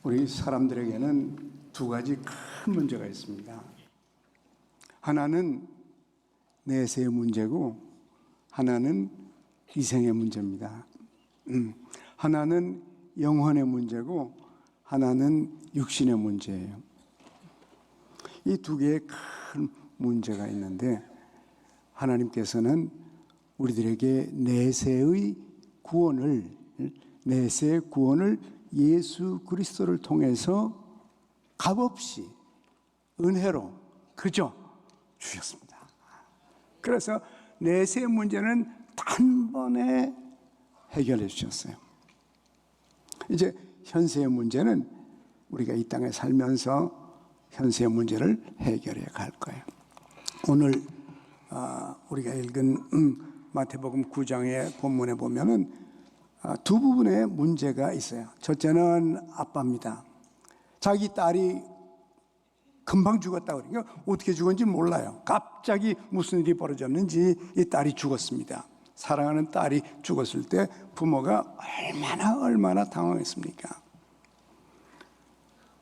우리 사람들에게는 두 가지 큰 문제가 있습니다. 하나는 내세의 문제고 하나는 희생의 문제입니다. 하나는 영혼의 문제고 하나는 육신의 문제예요. 이 두 개의 큰 문제가 있는데 하나님께서는 우리들에게 내세의 구원을 예수 그리스도를 통해서 값없이 은혜로 그저 주셨습니다. 그래서 내세의 문제는 단번에 해결해 주셨어요. 이제 현세의 문제는 우리가 이 땅에 살면서 현세의 문제를 해결해 갈 거예요. 오늘 우리가 읽은 마태복음 9장의 본문에 보면은 두 부분의 문제가 있어요. 첫째는 아빠입니다. 자기 딸이 금방 죽었다고 그러니까 어떻게 죽었는지 몰라요. 갑자기 무슨 일이 벌어졌는지 이 딸이 죽었습니다. 사랑하는 딸이 죽었을 때 부모가 얼마나 당황했습니까?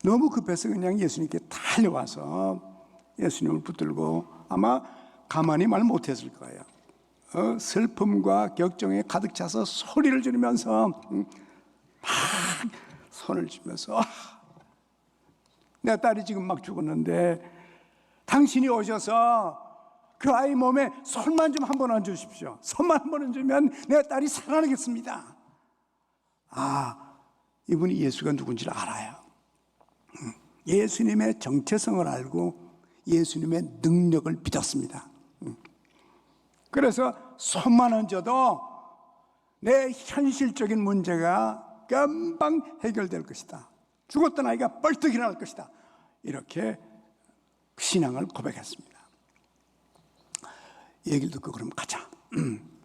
너무 급해서 그냥 예수님께 달려와서 예수님을 붙들고 아마 가만히 말 못했을 거예요. 슬픔과 격정에 가득 차서 소리를 지르면서 막 손을 쥐면서 내 딸이 지금 막 죽었는데 당신이 오셔서 그 아이 몸에 손만 좀 한번 얹어주십시오. 손만 한번 얹으면 내 딸이 살아나겠습니다. 이분이 예수가 누군지를 알아요. 예수님의 정체성을 알고 예수님의 능력을 믿었습니다. 그래서 손만 얹어도 내 현실적인 문제가 금방 해결될 것이다. 죽었던 아이가 벌떡 일어날 것이다. 이렇게 신앙을 고백했습니다. 얘기를 듣고 그럼 가자.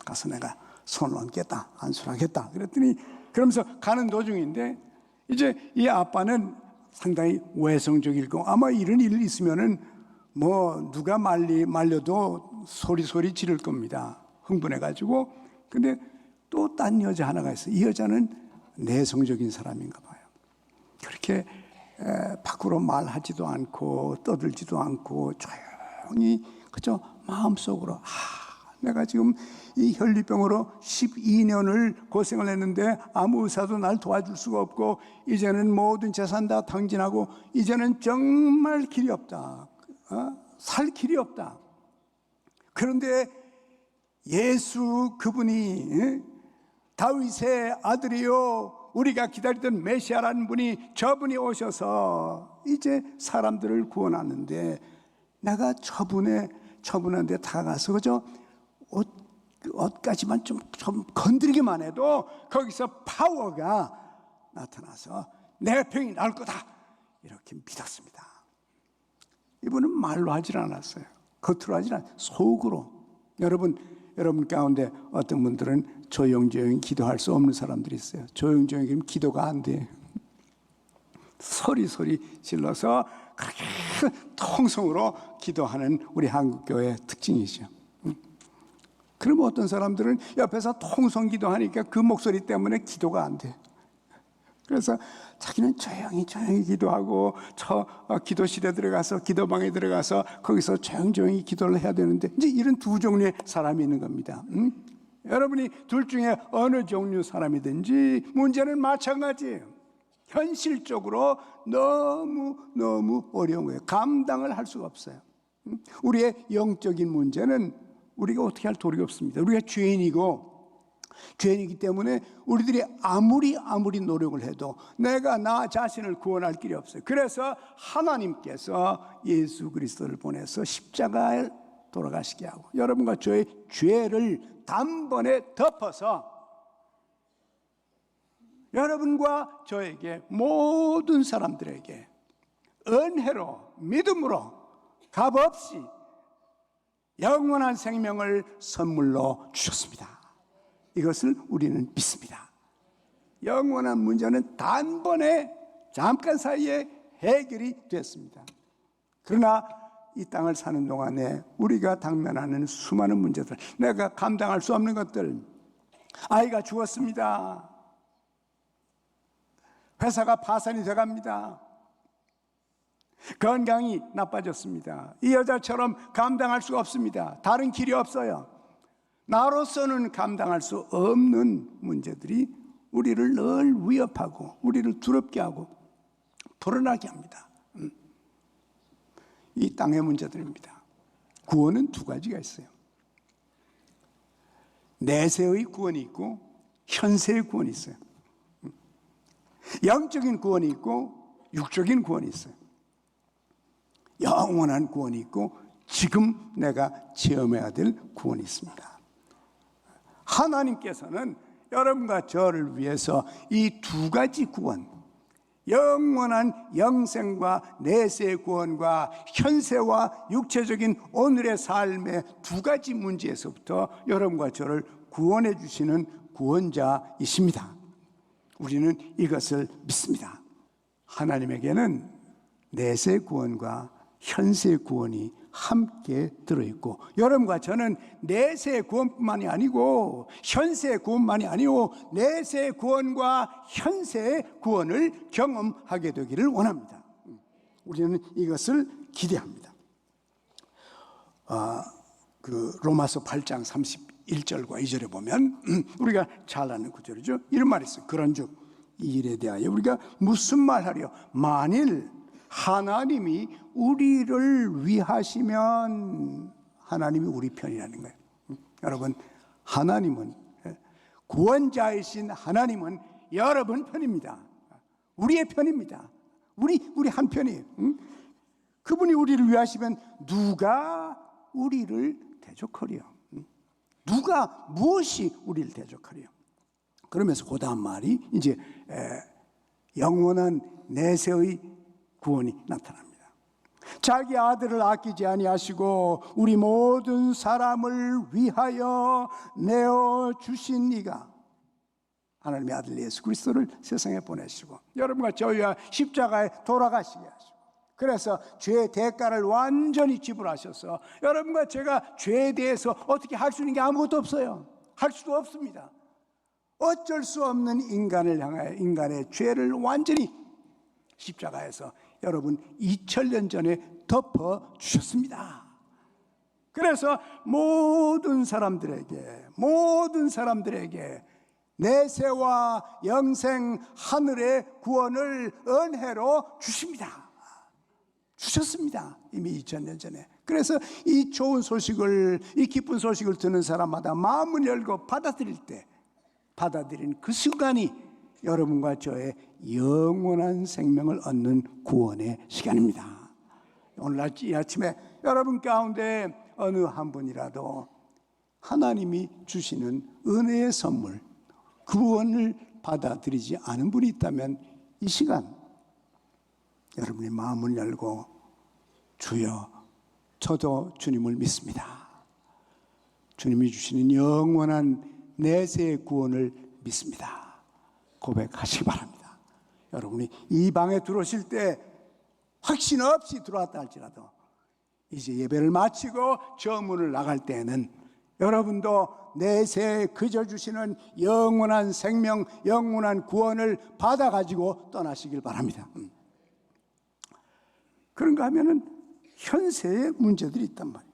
가서 내가 손을 얹겠다. 안수하겠다. 그랬더니 그러면서 가는 도중인데 이제 이 아빠는 상당히 외성적이고 아마 이런 일이 있으면은 뭐 누가 말려도 소리 지를 겁니다. 흥분해가지고. 근데 또 딴 여자 하나가 있어요. 이 여자는 내성적인 사람인가 봐요. 그렇게 밖으로 말하지도 않고 떠들지도 않고 조용히 그저 마음속으로 내가 지금 이 혈류병으로 12년을 고생을 했는데 아무 의사도 날 도와줄 수가 없고 이제는 모든 재산 다 탕진하고 이제는 정말 길이 없다. 살 길이 없다. 그런데 예수 그분이 다윗의 아들이요 우리가 기다리던 메시아라는 분이 저분이 오셔서 이제 사람들을 구원하는데 내가 저분한테 다가가서 그저 옷까지만 좀 건드리기만 해도 거기서 파워가 나타나서 내 병이 나을 거다 이렇게 믿었습니다. 이분은 말로 하질 않았어요. 겉으로 하질 않았어요. 속으로. 여러분 가운데 어떤 분들은 조용조용히 기도할 수 없는 사람들이 있어요. 조용조용히 그러면 기도가 안 돼요. 소리 질러서 그렇게 통성으로 기도하는 우리 한국교회의 특징이죠. 그러면 어떤 사람들은 옆에서 통성 기도하니까 그 목소리 때문에 기도가 안 돼. 그래서 자기는 조용히 기도하고 기도실에 들어가서 기도방에 들어가서 거기서 조용히 기도를 해야 되는데 이제 이런 두 종류의 사람이 있는 겁니다. 여러분이 둘 중에 어느 종류 사람이든지 문제는 마찬가지예요. 현실적으로 너무 어려운 거예요. 감당을 할 수가 없어요. 우리의 영적인 문제는 우리가 어떻게 할 도리가 없습니다. 우리가 죄인이기 때문에 우리들이 아무리 노력을 해도 내가 나 자신을 구원할 길이 없어요. 그래서 하나님께서 예수 그리스도를 보내서 십자가에 돌아가시게 하고 여러분과 저의 죄를 단번에 덮어서 여러분과 저에게 모든 사람들에게 은혜로 믿음으로 값없이 영원한 생명을 선물로 주셨습니다. 이것을 우리는 믿습니다. 영원한 문제는 단번에 잠깐 사이에 해결이 됐습니다. 그러나 이 땅을 사는 동안에 우리가 당면하는 수많은 문제들, 내가 감당할 수 없는 것들, 아이가 죽었습니다. 회사가 파산이 돼갑니다. 건강이 나빠졌습니다. 이 여자처럼 감당할 수가 없습니다. 다른 길이 없어요. 나로서는 감당할 수 없는 문제들이 우리를 늘 위협하고 우리를 두렵게 하고 불안하게 합니다. 이 땅의 문제들입니다. 구원은 두 가지가 있어요. 내세의 구원이 있고 현세의 구원이 있어요. 영적인 구원이 있고 육적인 구원이 있어요. 영원한 구원이 있고 지금 내가 체험해야 될 구원이 있습니다. 하나님께서는 여러분과 저를 위해서 이 두 가지 구원, 영원한 영생과 내세의 구원과 현세와 육체적인 오늘의 삶의 두 가지 문제에서부터 여러분과 저를 구원해 주시는 구원자이십니다. 우리는 이것을 믿습니다. 하나님에게는 내세의 구원과 현세의 구원이 함께 들어있고 여러분과 저는 내세의 구원뿐만이 아니고 현세의 구원만이 아니고 내세의 구원과 현세의 구원을 경험하게 되기를 원합니다. 우리는 이것을 기대합니다. 로마서 8장 31절과 2절에 보면 우리가 잘 아는 구절이죠. 이런 말이 있어요. 그런즉 이 일에 대하여 우리가 무슨 말하려? 만일 하나님이 우리를 위하시면 하나님이 우리 편이라는 거예요. 여러분, 하나님은 구원자이신 하나님은 여러분 편입니다. 우리의 편입니다. 우리 한 편이에요. 그분이 우리를 위하시면 누가 우리를 대적하리요? 누가 무엇이 우리를 대적하리요? 그러면서 그 다음 말이 이제 영원한 내세의 구원이 나타납니다. 자기 아들을 아끼지 아니하시고 우리 모든 사람을 위하여 내어 주신 이가 하나님의 아들 예수 그리스도를 세상에 보내시고 여러분과 저희와 십자가에 돌아가시게 하시고 그래서 죄의 대가를 완전히 지불하셔서 여러분과 제가 죄에 대해서 어떻게 할 수 있는 게 아무것도 없어요. 할 수도 없습니다. 어쩔 수 없는 인간을 향하여 인간의 죄를 완전히 십자가에서 여러분 2000년 전에 덮어주셨습니다. 그래서 모든 사람들에게 내세와 영생 하늘의 구원을 은혜로 주셨습니다. 이미 2000년 전에. 그래서 이 좋은 소식을, 이 기쁜 소식을 듣는 사람마다 마음을 열고 받아들인 그 순간이 여러분과 저의 영원한 생명을 얻는 구원의 시간입니다. 오늘 이 아침에 여러분 가운데 어느 한 분이라도 하나님이 주시는 은혜의 선물, 구원을 받아들이지 않은 분이 있다면 이 시간 여러분의 마음을 열고 주여, 저도 주님을 믿습니다. 주님이 주시는 영원한 내세의 구원을 믿습니다. 고백하시기 바랍니다. 여러분이 이 방에 들어오실 때 확신 없이 들어왔다 할지라도 이제 예배를 마치고 저 문을 나갈 때에는 여러분도 내세에 그저 주시는 영원한 생명, 영원한 구원을 받아가지고 떠나시길 바랍니다. 그런가 하면은 현세의 문제들이 있단 말이에요.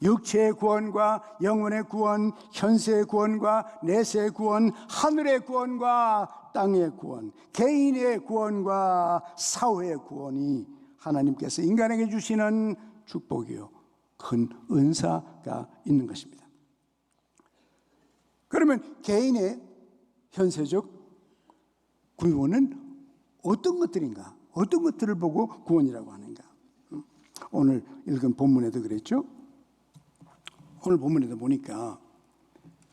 육체의 구원과 영혼의 구원, 현세의 구원과 내세의 구원, 하늘의 구원과 땅의 구원, 개인의 구원과 사회의 구원이 하나님께서 인간에게 주시는 축복이요, 큰 은사가 있는 것입니다. 그러면 개인의 현세적 구원은 어떤 것들인가? 어떤 것들을 보고 구원이라고 하는가? 오늘 읽은 본문에도 그랬죠? 오늘 본문에도 보니까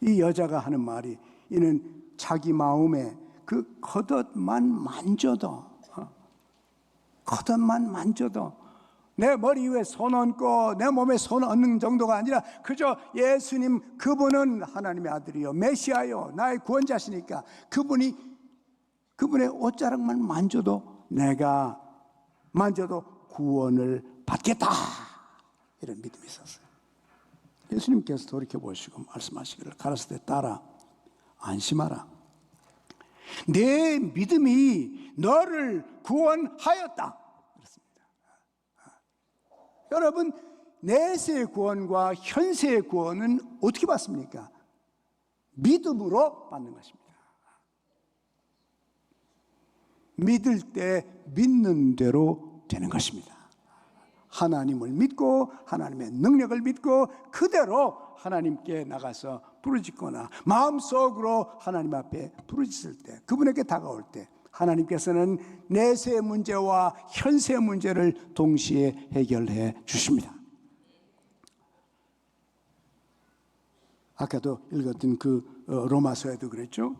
이 여자가 하는 말이, 이는 자기 마음에 그 겉옷만 만져도 내 머리 위에 손 얹고 내 몸에 손 얹는 정도가 아니라 그저 예수님, 그분은 하나님의 아들이요 메시아요 나의 구원자시니까 그분의 옷자락만 만져도, 내가 만져도 구원을 받겠다, 이런 믿음이 있었어요. 예수님께서 돌이켜보시고 말씀하시기를, 가라사대 따라 안심하라. 내 믿음이 너를 구원하였다. 그렇습니다. 여러분, 내세의 구원과 현세의 구원은 어떻게 받습니까? 믿음으로 받는 것입니다. 믿을 때 믿는 대로 되는 것입니다. 하나님을 믿고 하나님의 능력을 믿고 그대로 하나님께 나가서 부르짖거나 마음속으로 하나님 앞에 부르짖을 때, 그분에게 다가올 때 하나님께서는 내세의 문제와 현세의 문제를 동시에 해결해 주십니다. 아까도 읽었던 그 로마서에도 그랬죠.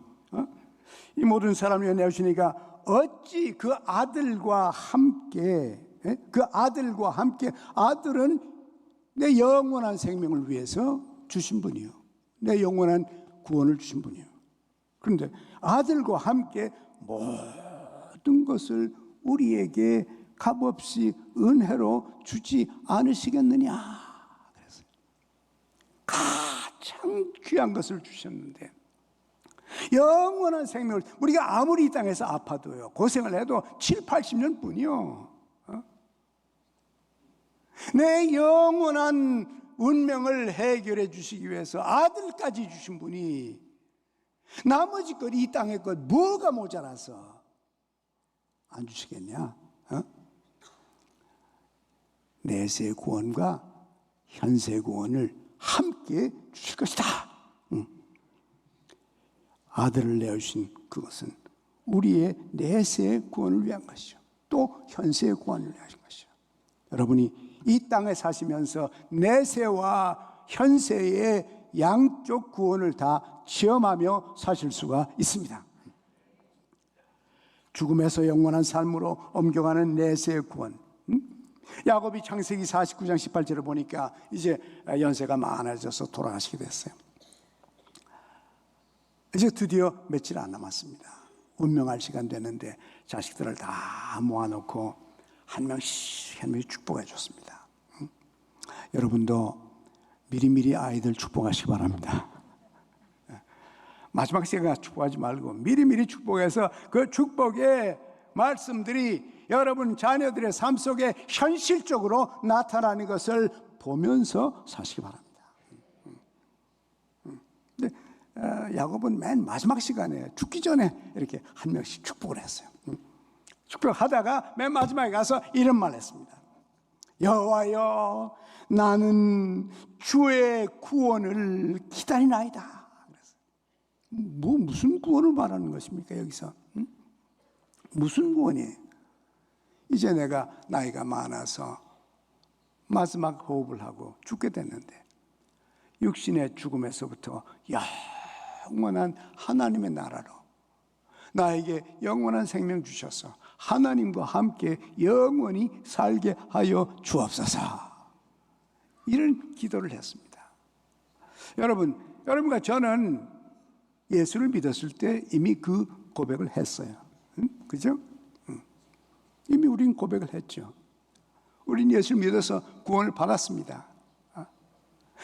이 모든 사람을 위해 내주시니까 어찌 그 아들과 함께, 아들은 내 영원한 생명을 위해서 주신 분이요, 내 영원한 구원을 주신 분이요. 그런데 아들과 함께 모든 것을 우리에게 값없이 은혜로 주지 않으시겠느냐 그랬어요. 가장 귀한 것을 주셨는데, 영원한 생명을, 우리가 아무리 이 땅에서 아파도요, 고생을 해도 7, 80년 뿐이요, 내 영원한 운명을 해결해 주시기 위해서 아들까지 주신 분이 나머지 것, 이 땅의 것 뭐가 모자라서 안 주시겠냐? 내세의 구원과 현세의 구원을 함께 주실 것이다. 아들을 내어주신 그것은 우리의 내세의 구원을 위한 것이죠, 또 현세의 구원을 위한 것이죠. 여러분이 이 땅에 사시면서 내세와 현세의 양쪽 구원을 다 체험하며 사실 수가 있습니다. 죽음에서 영원한 삶으로 옮겨가는 내세의 구원. 야곱이 창세기 49장 18절을 보니까 이제 연세가 많아져서 돌아가시게 됐어요. 이제 드디어 며칠 안 남았습니다. 운명할 시간 됐는데 자식들을 다 모아놓고 한 명씩 축복해 줬습니다. 여러분도 미리미리 아이들 축복하시기 바랍니다. 마지막 시간에 축복하지 말고 미리미리 축복해서 그 축복의 말씀들이 여러분 자녀들의 삶 속에 현실적으로 나타나는 것을 보면서 사시기 바랍니다. 근데 야곱은 맨 마지막 시간에 죽기 전에 이렇게 한 명씩 축복을 했어요. 축복하다가 맨 마지막에 가서 이런 말 했습니다. 여호와여, 나는 주의 구원을 기다리나이다. 무슨 구원을 말하는 것입니까 여기서? 무슨 구원이에요? 이제 내가 나이가 많아서 마지막 호흡을 하고 죽게 됐는데 육신의 죽음에서부터 영원한 하나님의 나라로 나에게 영원한 생명 주셔서 하나님과 함께 영원히 살게 하여 주옵소서. 이런 기도를 했습니다. 여러분과 저는 예수를 믿었을 때 이미 그 고백을 했어요. 그죠? 이미 우린 고백을 했죠. 우린 예수를 믿어서 구원을 받았습니다.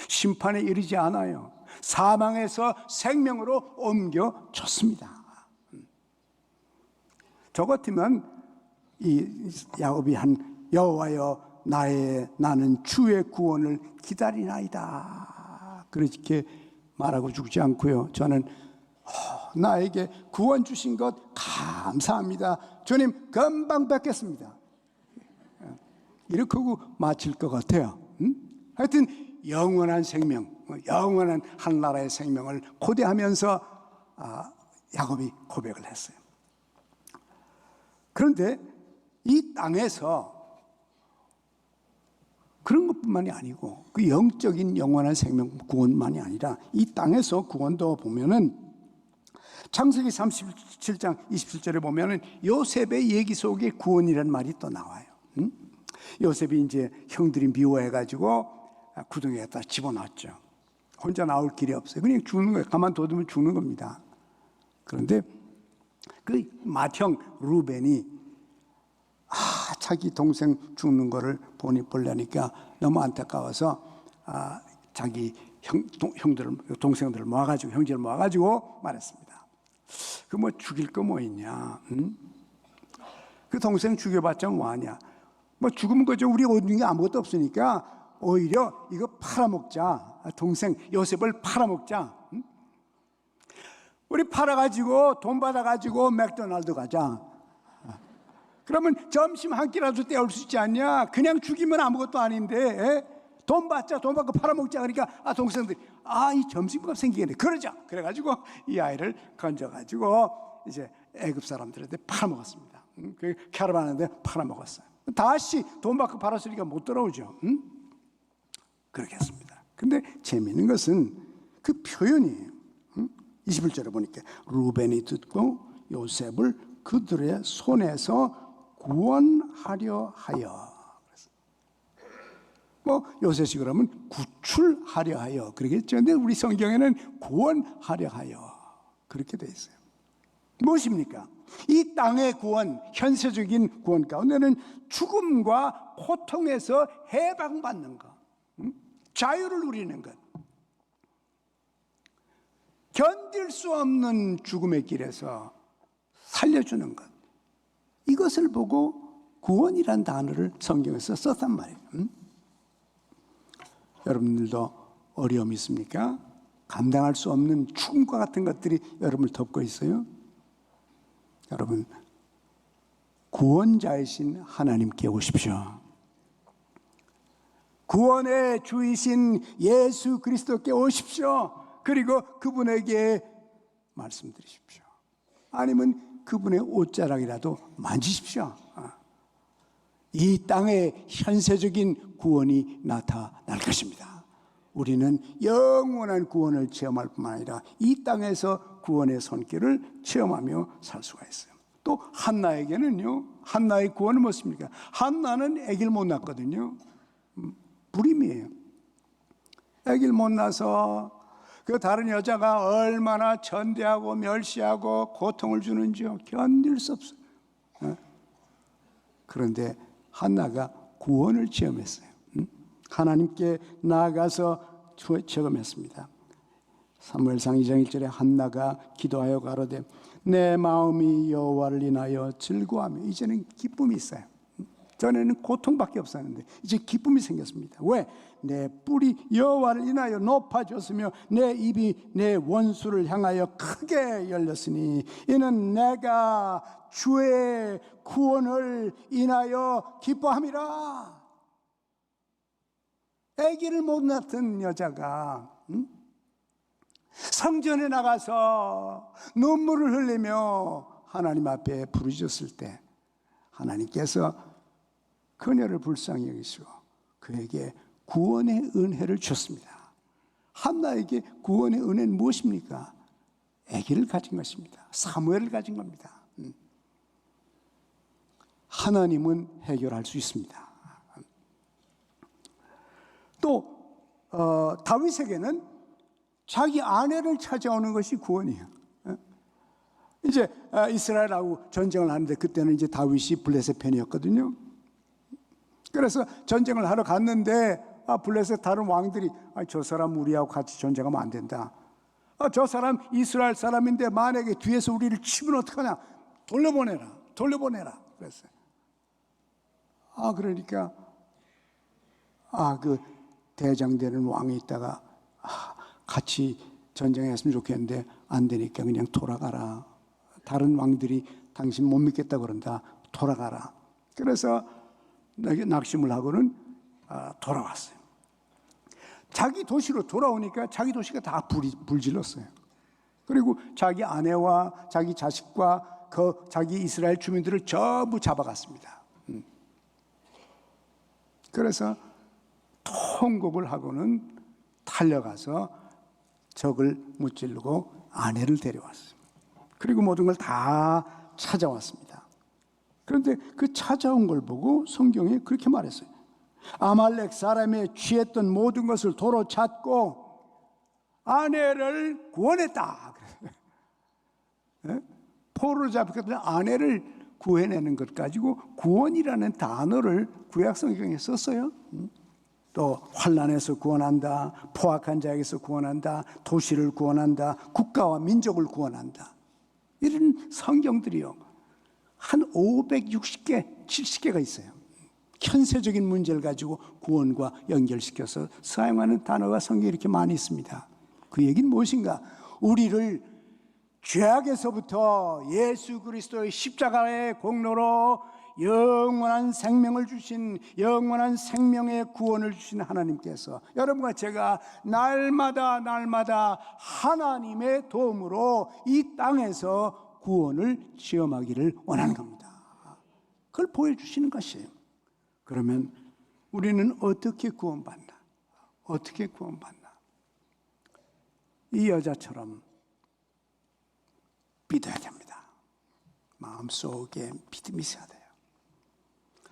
심판에 이르지 않아요. 사망에서 생명으로 옮겨졌습니다. 저 같으면 이 야곱이 한 여호와여, 나는 주의 구원을 기다리나이다 그렇게 말하고 죽지 않고요, 저는 나에게 구원 주신 것 감사합니다, 주님 금방 뵙겠습니다, 이렇게 하고 마칠 것 같아요. 하여튼 영원한 생명, 영원한 한나라의 생명을 고대하면서 야곱이 고백을 했어요. 그런데 이 땅에서 그런 것뿐만이 아니고 그 영적인 영원한 생명 구원만이 아니라 이 땅에서 구원도 보면은 창세기 37장 27절에 보면은 요셉의 얘기 속에 구원이라는 말이 또 나와요. 요셉이 이제 형들이 미워해가지고 구덩이에다 집어넣었죠. 혼자 나올 길이 없어요. 그냥 죽는 거예요. 가만둬두면 죽는 겁니다. 그런데 그 맏형 루벤이 자기 동생 죽는 거를 보려니까 너무 안타까워서 자기 동생들을 모아가지고, 형제를 모아가지고 말했습니다. 그 뭐 죽일 거 뭐 있냐? 응? 그 동생 죽여봤자 뭐하냐? 뭐 죽으면 그저 우리 얻는 게 아무것도 없으니까 오히려 이거 팔아먹자. 동생 요셉을 팔아먹자. 응? 우리 팔아가지고 돈 받아가지고 맥도날드 가자. 그러면 점심 한 끼라도 때울 수 있지 않냐? 그냥 죽이면 아무것도 아닌데 돈 받고 팔아먹자. 그러니까 동생들이 이 점심값 생기겠네. 그러자. 그래가지고 이 아이를 건져가지고 이제 애굽 사람들한테 팔아먹었습니다. 그 캐러반한테 팔아먹었어요. 다시 돈 받고 팔았으니까 못 돌아오죠. 응? 그렇게 했습니다. 근데 재미있는 것은 그 표현이에요. 21절에 보니까 루벤이 듣고 요셉을 그들의 손에서 구원하려 하여. 뭐 요셉이 그러면 구출하려 하여 그러겠죠. 근데 우리 성경에는 구원하려 하여 그렇게 돼 있어요. 무엇입니까? 이 땅의 구원, 현세적인 구원 가운데는 죽음과 고통에서 해방받는 것, 자유를 누리는 것, 견딜 수 없는 죽음의 길에서 살려주는 것, 이것을 보고 구원이란 단어를 성경에서 썼단 말이에요. 여러분들도 어려움이 있습니까? 감당할 수 없는 죽음과 같은 것들이 여러분을 덮고 있어요. 여러분, 구원자이신 하나님께 오십시오. 구원의 주이신 예수 그리스도께 오십시오. 그리고 그분에게 말씀드리십시오. 아니면 그분의 옷자락이라도 만지십시오. 이 땅에 현세적인 구원이 나타날 것입니다. 우리는 영원한 구원을 체험할 뿐만 아니라 이 땅에서 구원의 손길을 체험하며 살 수가 있어요. 또 한나에게는요, 한나의 구원은 무엇입니까? 한나는 아기를 못 낳거든요. 불임이에요. 아기를 못 낳아서 그 다른 여자가 얼마나 전대하고 멸시하고 고통을 주는지요 견딜 수 없어요. 그런데 한나가 구원을 체험했어요. 하나님께 나아가서 체험했습니다. 사무엘상 2장 1절에 한나가 기도하여 가로되 내 마음이 여호와를 인하여 즐거워하며. 이제는 기쁨이 있어요. 전에는 고통밖에 없었는데 이제 기쁨이 생겼습니다. 왜? 내 뿔이 여호와를 인하여 높아졌으며 내 입이 내 원수를 향하여 크게 열렸으니 이는 내가 주의 구원을 인하여 기뻐함이라. 아기를 못 낳던 여자가 성전에 나가서 눈물을 흘리며 하나님 앞에 부르짖었을 때 하나님께서 그녀를 불쌍히 여기시고 그에게 구원의 은혜를 주셨습니다. 한나에게 구원의 은혜는 무엇입니까? 아기를 가진 것입니다. 사무엘을 가진 겁니다. 하나님은 해결할 수 있습니다. 또 다윗에게는 자기 아내를 찾아오는 것이 구원이에요. 이제 이스라엘하고 전쟁을 하는데 그때는 이제 다윗이 블레셋 편이었거든요. 그래서 전쟁을 하러 갔는데 블레셋 다른 왕들이 저 사람 우리하고 같이 전쟁하면 안 된다. 저 사람 이스라엘 사람인데 만약에 뒤에서 우리를 치면 어떡하냐. 돌려보내라 그랬어요. 그러니까 그 대장되는 왕이 있다가 같이 전쟁했으면 좋겠는데 안 되니까 그냥 돌아가라. 다른 왕들이 당신 못 믿겠다 그런다. 돌아가라. 그래서 낙심을 하고는 돌아왔어요. 자기 도시로 돌아오니까 자기 도시가 다 불질렀어요. 그리고 자기 아내와 자기 자식과 자기 이스라엘 주민들을 전부 잡아갔습니다. 그래서 통곡을 하고는 달려가서 적을 무찌르고 아내를 데려왔어요. 그리고 모든 걸 다 찾아왔습니다. 그런데 그 찾아온 걸 보고 성경에 그렇게 말했어요. 아말렉 사람의 취했던 모든 것을 도로 찾고 아내를 구원했다. 포로로 잡혔던 아내를 구해내는 것 가지고 구원이라는 단어를 구약 성경에 썼어요. 또 환난에서 구원한다, 포악한 자에게서 구원한다, 도시를 구원한다, 국가와 민족을 구원한다. 이런 성경들이요, 한 560개, 70개가 있어요. 현세적인 문제를 가지고 구원과 연결시켜서 사용하는 단어가 성경에 이렇게 많이 있습니다. 그 얘기는 무엇인가? 우리를 죄악에서부터 예수 그리스도의 십자가의 공로로 영원한 생명을 주신, 영원한 생명의 구원을 주신 하나님께서 여러분과 제가 날마다 하나님의 도움으로 이 땅에서 구원을 체험하기를 원하는 겁니다. 그걸 보여주시는 것이에요. 그러면 우리는 어떻게 구원받나? 어떻게 구원받나? 이 여자처럼 믿어야 됩니다. 마음속에 믿음이 있어야 돼요.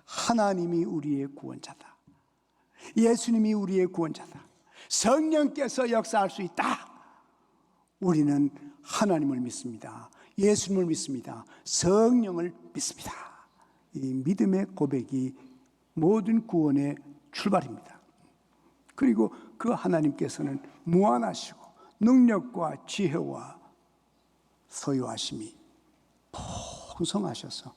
하나님이 우리의 구원자다. 예수님이 우리의 구원자다. 성령께서 역사할 수 있다. 우리는 하나님을 믿습니다. 예수님을 믿습니다. 성령을 믿습니다. 이 믿음의 고백이 모든 구원의 출발입니다. 그리고 그 하나님께서는 무한하시고 능력과 지혜와 소유하심이 풍성하셔서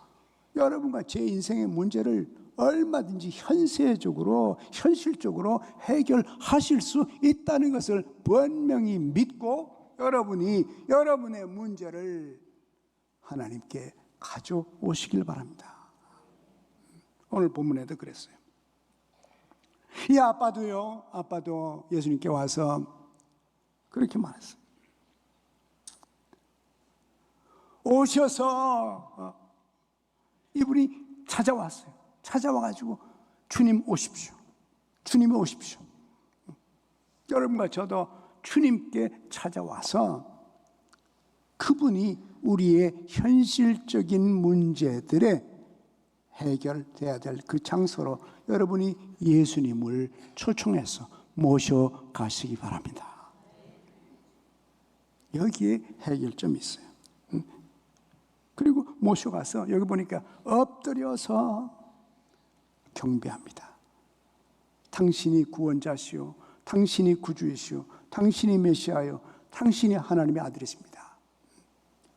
여러분과 제 인생의 문제를 얼마든지 현실적으로 해결하실 수 있다는 것을 분명히 믿고 여러분이 여러분의 문제를 하나님께 가져오시길 바랍니다. 오늘 본문에도 그랬어요. 이 아빠도 예수님께 와서 그렇게 말했어요. 오셔서 이분이 찾아왔어요. 찾아와가지고 주님 오십시오. 주님이 오십시오. 여러분과 저도 주님께 찾아와서 그분이 우리의 현실적인 문제들에 해결돼야 될 그 장소로 여러분이 예수님을 초청해서 모셔가시기 바랍니다. 여기에 해결점이 있어요. 그리고 모셔가서 여기 보니까 엎드려서 경배합니다. 당신이 구원자시오, 당신이 구주이시오, 당신이 메시아요, 당신이 하나님의 아들이십니다.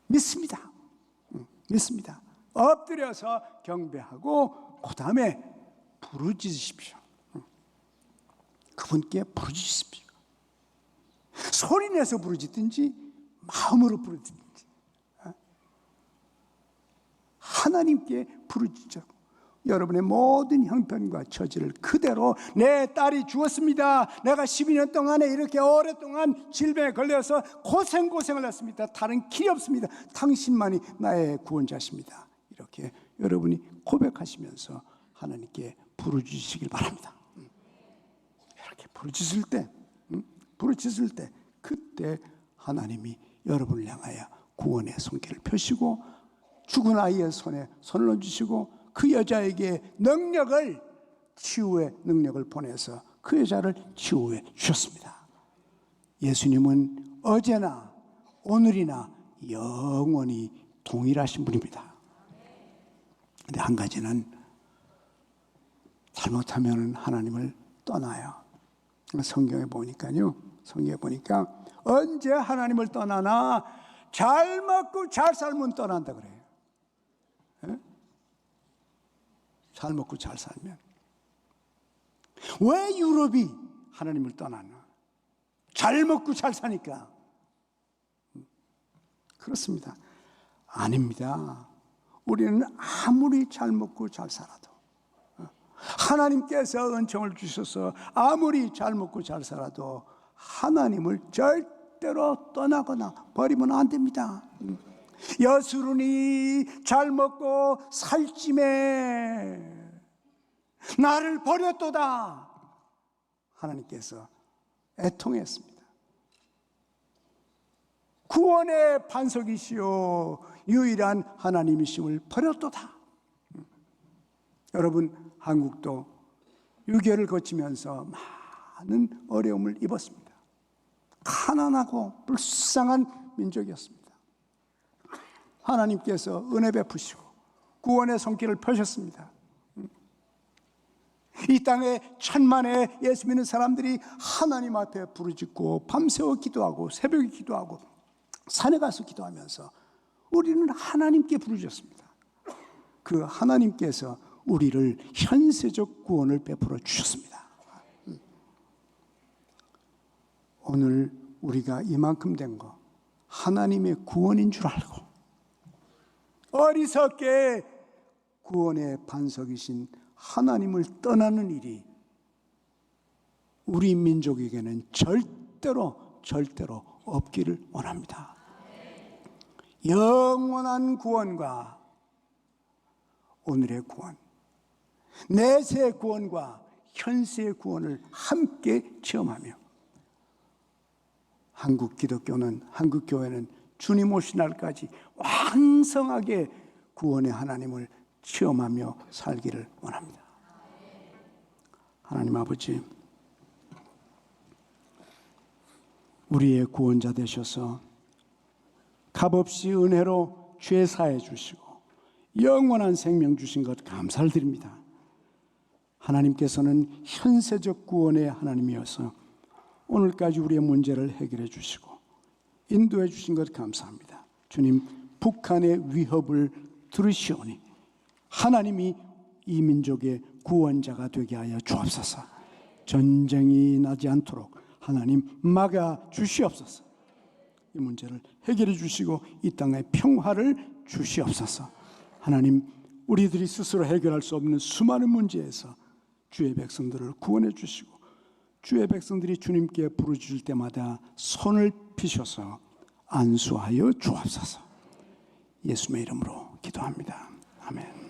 믿습니다. 믿습니다. 엎드려서 경배하고 그 다음에 부르짖으십시오. 그분께 부르짖으십시오. 소리내서 부르짖든지 마음으로 부르짖든지 하나님께 부르짖자고 여러분의 모든 형편과 처지를 그대로 내 딸이 죽었습니다. 내가 12년 동안에 이렇게 오랫동안 질병에 걸려서 고생을 했습니다. 다른 길이 없습니다. 당신만이 나의 구원자십니다. 이렇게 여러분이 고백하시면서 하나님께 부르짖으시길 바랍니다. 이렇게 부르짖을 때 그때 하나님이 여러분을 향하여 구원의 손길을 펴시고 죽은 아이의 손에 손을 얹으시고 그 여자에게 치유의 능력을 보내서 그 여자를 치유해 주셨습니다. 예수님은 어제나 오늘이나 영원히 동일하신 분입니다. 근데 한 가지는 잘못하면 하나님을 떠나요. 성경에 보니까 언제 하나님을 떠나나 잘 먹고 잘 살면 떠난다 그래요. 예? 잘 먹고 잘 살면. 왜 유럽이 하나님을 떠났나? 잘 먹고 잘 사니까. 그렇습니다. 아닙니다. 우리는 아무리 잘 먹고 잘 살아도 하나님께서 은총을 주셔서 아무리 잘 먹고 잘 살아도 하나님을 절대로 떠나거나 버리면 안 됩니다. 여수run이 잘 먹고 살찜에 나를 버렸도다. 하나님께서 애통했습니다. 구원의 반석이시오 유일한 하나님이심을 버렸도다. 여러분, 한국도 6.25를 거치면서 많은 어려움을 입었습니다. 가난하고 불쌍한 민족이었습니다. 하나님께서 은혜 베푸시고 구원의 손길을 펴셨습니다. 이 땅에 천만의 예수 믿는 사람들이 하나님 앞에 부르짖고 밤새워 기도하고 새벽에 기도하고 산에 가서 기도하면서 우리는 하나님께 부르셨습니다. 그 하나님께서 우리를 현세적 구원을 베풀어 주셨습니다. 오늘 우리가 이만큼 된 거 하나님의 구원인 줄 알고 어리석게 구원의 반석이신 하나님을 떠나는 일이 우리 민족에게는 절대로 없기를 원합니다. 영원한 구원과 오늘의 구원, 내세의 구원과 현세의 구원을 함께 체험하며 한국 기독교는, 한국 교회는 주님 오신 날까지 왕성하게 구원의 하나님을 체험하며 살기를 원합니다. 하나님 아버지, 우리의 구원자 되셔서 값없이 은혜로 죄 사해 주시고 영원한 생명 주신 것 감사를 드립니다. 하나님께서는 현세적 구원의 하나님이어서 오늘까지 우리의 문제를 해결해 주시고 인도해 주신 것 감사합니다. 주님, 북한의 위협을 들으시오니 하나님이 이 민족의 구원자가 되게 하여 주옵소서. 전쟁이 나지 않도록 하나님 막아 주시옵소서. 이 문제를 해결해 주시고 이 땅에 평화를 주시옵소서. 하나님, 우리들이 스스로 해결할 수 없는 수많은 문제에서 주의 백성들을 구원해 주시고 주의 백성들이 주님께 부르짖을 때마다 손을 피셔서 안수하여 주옵소서. 예수님의 이름으로 기도합니다. 아멘.